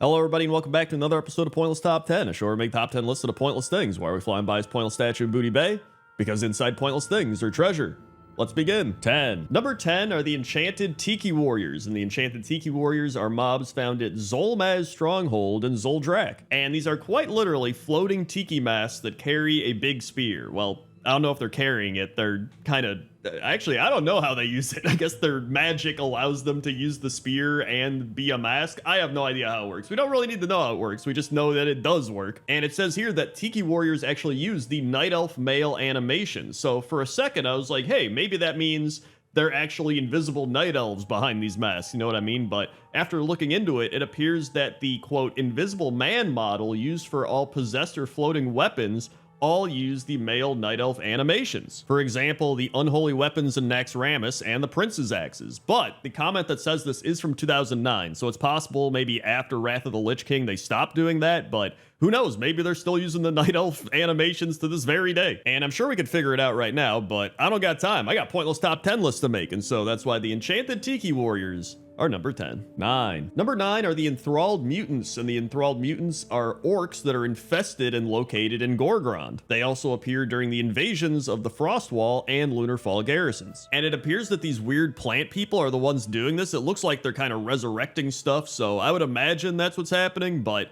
Hello everybody and welcome back to another episode of Pointless Top 10, a show where we make top 10 lists of the pointless things. Why are we flying by his pointless statue in Booty Bay? Because inside pointless things are treasure. Let's begin. 10. Number 10 are the Enchanted Tiki Warriors, and the Enchanted Tiki Warriors are mobs found at Zolmaz Stronghold and Zoldrak. And these are quite literally floating tiki masks that carry a big spear. Well, I don't know if they're carrying it, they're kind of... Actually, I don't know how they use it. I guess their magic allows them to use the spear and be a mask. I have no idea how it works. We don't really need to know how it works. We just know that it does work. And it says here that Tiki Warriors actually use the Night Elf male animation. So for a second, I was like, hey, maybe that means they're actually invisible night elves behind these masks. You know what I mean? But after looking into it, it appears that the, quote, invisible man model used for all possessed or floating weapons all use the male night elf animations. For example, the unholy weapons in Naxxramas and the prince's axes. But the comment that says this is from 2009, so it's possible maybe after Wrath of the Lich King they stopped doing that, but who knows, maybe they're still using the night elf animations to this very day. And I'm sure we could figure it out right now, but I don't got time. I got pointless top 10 lists to make, and so that's why the Enchanted Tiki Warriors are number 10. 9. Number 9 are the Enthralled Mutants, and the Enthralled Mutants are orcs that are infested and located in Gorgrond. They also appear during the invasions of the Frostwall and Lunarfall garrisons. And it appears that these weird plant people are the ones doing this. It looks like they're kind of resurrecting stuff, so I would imagine that's what's happening, but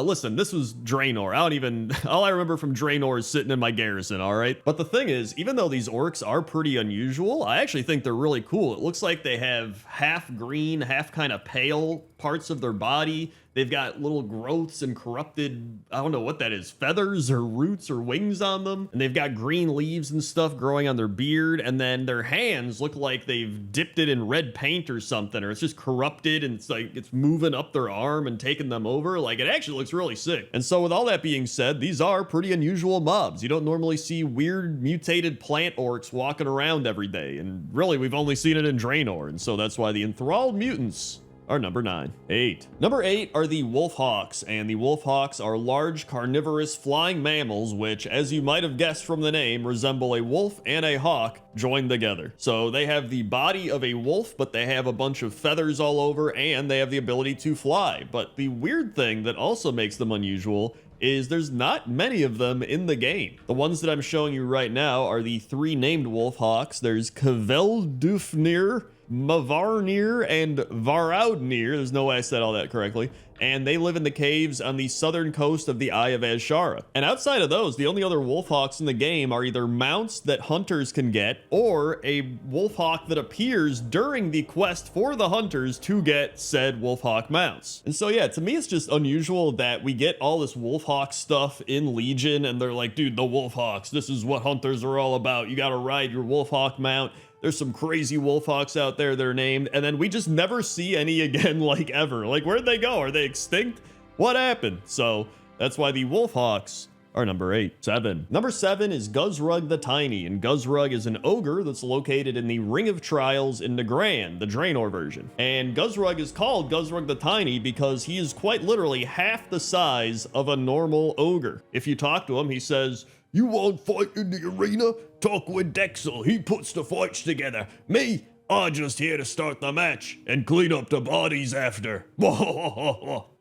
listen, this was Draenor. All I remember from Draenor is sitting in my garrison, all right? But the thing is, even though these orcs are pretty unusual, I actually think they're really cool. It looks like they have half green, half kind of pale parts of their body. They've got little growths and corrupted, I don't know what that is, feathers or roots or wings on them. And they've got green leaves and stuff growing on their beard. And then their hands look like they've dipped it in red paint or something, or it's just corrupted and it's like it's moving up their arm and taking them over. Like, it actually looks really sick. And so with all that being said, these are pretty unusual mobs. You don't normally see weird mutated plant orcs walking around every day. And really, we've only seen it in Draenor. And so that's why the Enthralled Mutants are number 9. 8. Number 8 are the Wolfhawks, and the Wolfhawks are large carnivorous flying mammals which, as you might have guessed from the name, resemble a wolf and a hawk joined together. So they have the body of a wolf, but they have a bunch of feathers all over, and they have the ability to fly. But the weird thing that also makes them unusual is there's not many of them in the game. The ones that I'm showing you right now are the 3 named Wolfhawks. There's Kveldufnir, Mavarnir, and Varaudnir. There's no way I said all that correctly. And they live in the caves on the southern coast of the Eye of Azshara. And outside of those, the only other Wolfhawks in the game are either mounts that hunters can get, or a Wolfhawk that appears during the quest for the hunters to get said Wolfhawk mounts. And so yeah, to me it's just unusual that we get all this Wolfhawk stuff in Legion, and they're like, dude, the Wolfhawks, this is what hunters are all about. You gotta ride your Wolfhawk mount. There's some crazy Wolfhawks out there that are named, and then we just never see any again, like, ever. Like, where'd they go? Are they extinct? What happened? So that's why the Wolfhawks are number 8. 7. Number 7 is Guzrug the Tiny, and Guzrug is an ogre that's located in the Ring of Trials in Nagrand, the Draenor version. And Guzrug is called Guzrug the Tiny because he is quite literally half the size of a normal ogre. If you talk to him, he says, "You want fight in the arena? Talk with Dexel, he puts the fights together. Me, I'm just here to start the match and clean up the bodies after."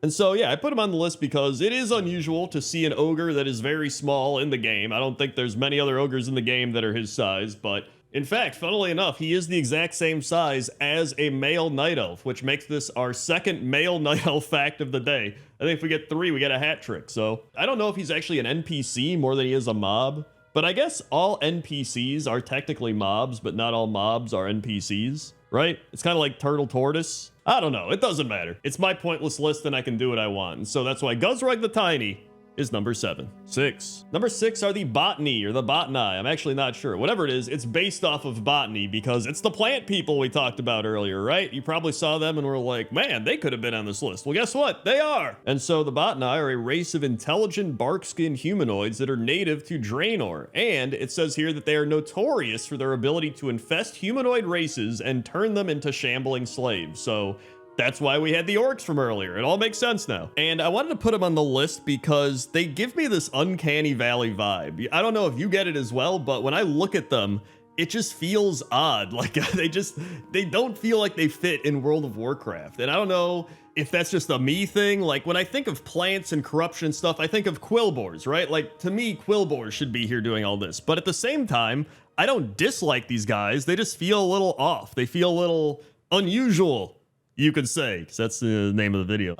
And so yeah, I put him on the list because it is unusual to see an ogre that is very small in the game. I don't think there's many other ogres in the game that are his size, but in fact, funnily enough, he is the exact same size as a male night elf, which makes this our second male night elf fact of the day. I think if we get 3, we get a hat trick. So I don't know if he's actually an NPC more than he is a mob, but I guess all NPCs are technically mobs, but not all mobs are NPCs, right? It's kind of like Turtle Tortoise. I don't know. It doesn't matter. It's my pointless list and I can do what I want. And so that's why Guzrug the Tiny is number 7. 6. Number 6 are the Botany or the Botany. I'm actually not sure. Whatever it is, it's based off of botany because it's the plant people we talked about earlier, right? You probably saw them and were like, man, they could have been on this list. Well, guess what? They are. And so the Botany are a race of intelligent bark-skinned humanoids that are native to Draenor. And it says here that they are notorious for their ability to infest humanoid races and turn them into shambling slaves. So that's why we had the orcs from earlier. It all makes sense now. And I wanted to put them on the list because they give me this uncanny valley vibe. I don't know if you get it as well, but when I look at them, it just feels odd. Like they don't feel like they fit in World of Warcraft. And I don't know if that's just a me thing. Like when I think of plants and corruption stuff, I think of Quillboars, right? Like to me, Quillboars should be here doing all this. But at the same time, I don't dislike these guys. They just feel a little off. They feel a little unusual, you could say, because that's the name of the video.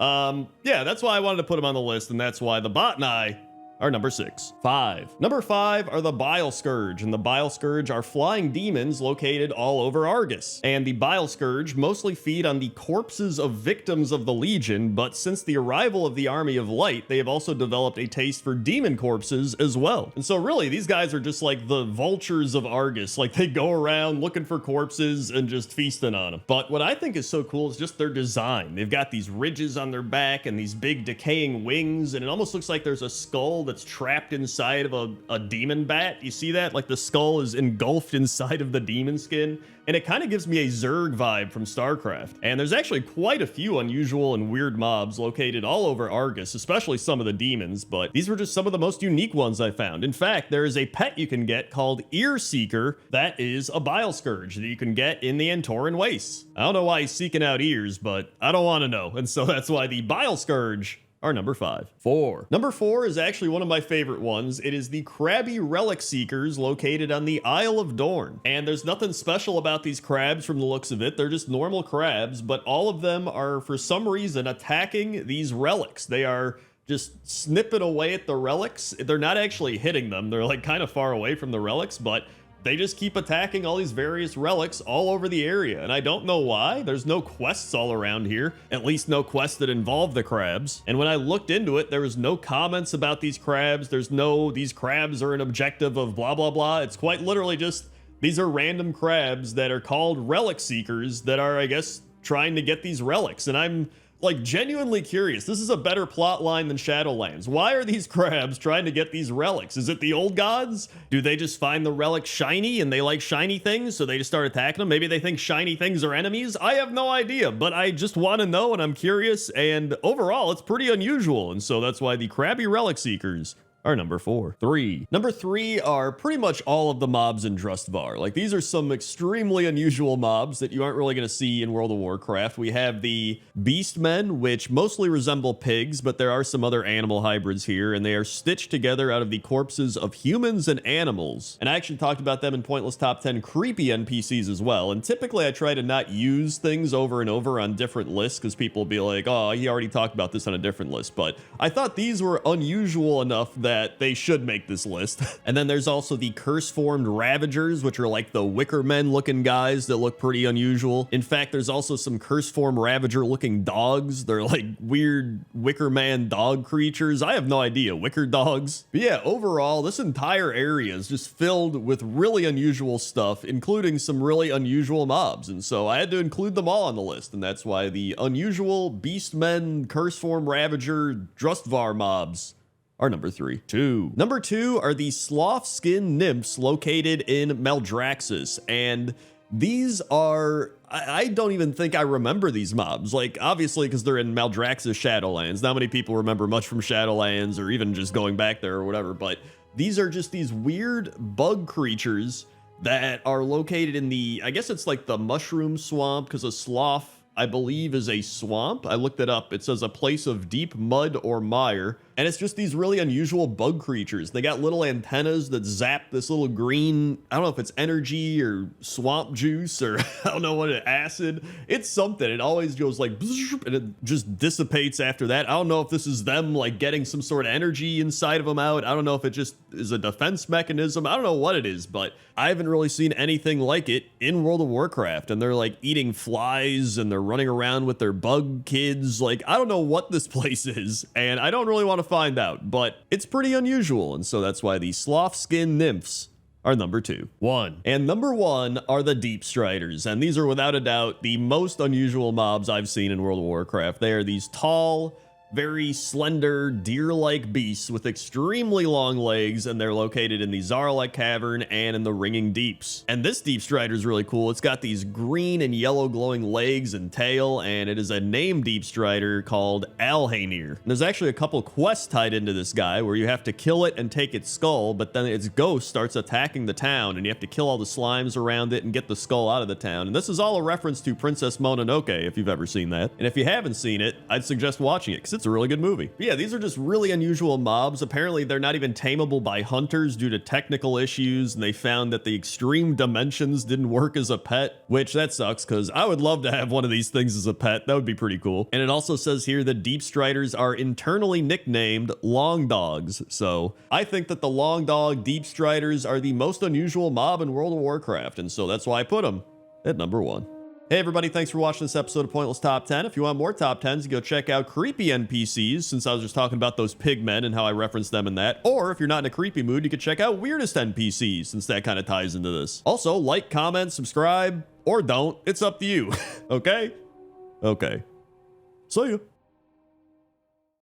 Yeah, that's why I wanted to put them on the list, and that's why the bot and I are number 6. 5. Number 5 are the Bile Scourge, and the Bile Scourge are flying demons located all over Argus. And the Bile Scourge mostly feed on the corpses of victims of the Legion, but since the arrival of the Army of Light, they have also developed a taste for demon corpses as well. And so really, these guys are just like the vultures of Argus. Like they go around looking for corpses and just feasting on them. But what I think is so cool is just their design. They've got these ridges on their back and these big decaying wings, and it almost looks like there's a skull that's trapped inside of a demon bat. You see that? Like the skull is engulfed inside of the demon skin. And it kind of gives me a Zerg vibe from StarCraft. And there's actually quite a few unusual and weird mobs located all over Argus, especially some of the demons, but these were just some of the most unique ones I found. In fact, there is a pet you can get called Ear Seeker that is a Bile Scourge that you can get in the Antoran Wastes. I don't know why he's seeking out ears, but I don't want to know. And so that's why the Bile Scourge are number 5. 4. Number 4 is actually one of my favorite ones. It is the Crabby Relic Seekers located on the Isle of Dorn. And there's nothing special about these crabs from the looks of it. They're just normal crabs, but all of them are for some reason attacking these relics. They are just snipping away at the relics. They're not actually hitting them. They're like kind of far away from the relics, but they just keep attacking all these various relics all over the area, and I don't know why. There's no quests all around here, at least no quests that involve the crabs. And when I looked into it, there was no comments about these crabs. There's no, these crabs are an objective of blah, blah, blah. It's quite literally just, these are random crabs that are called relic seekers that are, I guess, trying to get these relics. And I'm like genuinely curious. This is a better plot line than Shadowlands. Why are these crabs trying to get these relics? Is it the old gods? Do they just find the relic shiny and they like shiny things, so they just start attacking them? Maybe they think shiny things are enemies? I have no idea, but I just want to know and I'm curious, and overall it's pretty unusual, and so that's why the Crabby Relic Seekers are number 4. 3. Number 3 are pretty much all of the mobs in Drustvar. Like these are some extremely unusual mobs that you aren't really going to see in World of Warcraft. We have the Beastmen, which mostly resemble pigs, but there are some other animal hybrids here, and they are stitched together out of the corpses of humans and animals. And I actually talked about them in Pointless Top 10 creepy NPCs as well. And typically I try to not use things over and over on different lists because people will be like, oh, he already talked about this on a different list. But I thought these were unusual enough that they should make this list. And then there's also the curse-formed Ravagers, which are like the Wicker Men looking guys that look pretty unusual. In fact, there's also some curse-formed Ravager looking dogs. They're like weird Wicker Man dog creatures. I have no idea. Wicker dogs. But yeah, overall, this entire area is just filled with really unusual stuff, including some really unusual mobs. And so I had to include them all on the list. And that's why the unusual Beastmen, curse-formed Ravager, Drustvar mobs are number 3. 2. Number 2 are the Sloth Skin Nymphs located in Maldraxxus, and these are, I don't even think I remember these mobs. Like, obviously, because they're in Maldraxxus Shadowlands. Not many people remember much from Shadowlands or even just going back there or whatever, but these are just these weird bug creatures that are located in the, I guess it's like the mushroom swamp, because a sloth, I believe, is a swamp. I looked it up. It says a place of deep mud or mire. And it's just these really unusual bug creatures. They got little antennas that zap this little green, I don't know if it's energy or swamp juice or I don't know what it, acid. It's something. It always goes like, and it just dissipates after that. I don't know if this is them like getting some sort of energy inside of them out. I don't know if it just is a defense mechanism. I don't know what it is, but I haven't really seen anything like it in World of Warcraft. And they're like eating flies and they're running around with their bug kids. Like, I don't know what this place is, and I don't really want to find out, but it's pretty unusual, and so that's why the Sloth Skin Nymphs are number 2. 1. And number 1 are the Deep Striders, and these are without a doubt the most unusual mobs I've seen in World of Warcraft. They are these tall, very slender, deer-like beasts with extremely long legs, and they're located in the Zarlek Cavern and in the Ringing Deeps. And this Deep Strider is really cool. It's got these green and yellow glowing legs and tail, and it is a named Deep Strider called Alhaenir. And there's actually a couple quests tied into this guy where you have to kill it and take its skull, but then its ghost starts attacking the town, and you have to kill all the slimes around it and get the skull out of the town. And this is all a reference to Princess Mononoke, if you've ever seen that. And if you haven't seen it, I'd suggest watching it, because it's a really good movie. But yeah, these are just really unusual mobs. Apparently, they're not even tameable by hunters due to technical issues, and they found that the extreme dimensions didn't work as a pet, which that sucks, because I would love to have one of these things as a pet. That would be pretty cool. And it also says here that Deep Striders are internally nicknamed Long Dogs. So I think that the Long Dog Deep Striders are the most unusual mob in World of Warcraft, and so that's why I put them at number 1. Hey everybody, thanks for watching this episode of Pointless Top 10. If you want more Top 10s, you go check out Creepy NPCs, since I was just talking about those pigmen and how I referenced them in that. Or if you're not in a creepy mood, you could check out Weirdest NPCs, since that kind of ties into this. Also, like, comment, subscribe, or don't. It's up to you. Okay? Okay. See ya.